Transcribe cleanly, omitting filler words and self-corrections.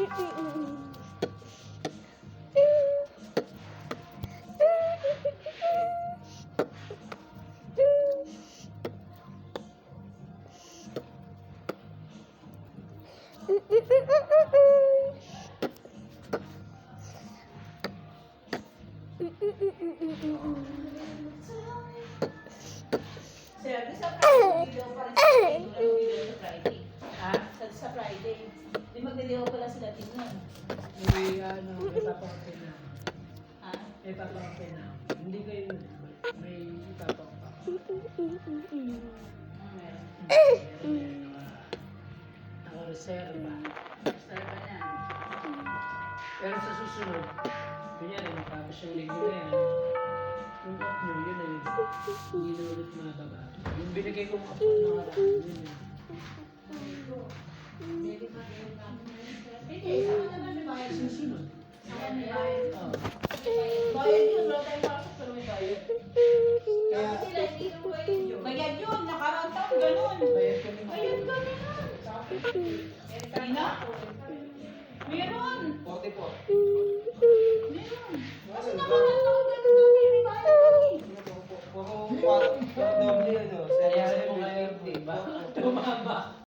Sabi sa Friday, video pa rin sa video sa Friday. Ha? Sa Friday. Di magdidiho pala sila tingnan. May ipapangkin na. Ha? May ipapangkin na. Hindi kayo may ipapangkin. Naka-reserva. Reserva na. Pero sa susunod, kunyari, matapos yung linggo na yan, yung off nyo, yun na yun. Hindi na ulit mataba. Yung binigay kong off nyo nakaraan, yun yun. Hindi, sama naman may bayad. Susunod. Sama may bayad. Oo. Bayad yun, wala tayong pasok pero may bayad. Kaya, Sila, hindi nung bayad yun. Bayad yun, nakaraan taon, ganun. bayad kami mga. Bayad kami na. Ina? Meron. 44. Meron. Kasi nakaraan taon, ganun kami, may bayad kami. Puro doble yun, no? Kaya mo kayo, diba? Tumama.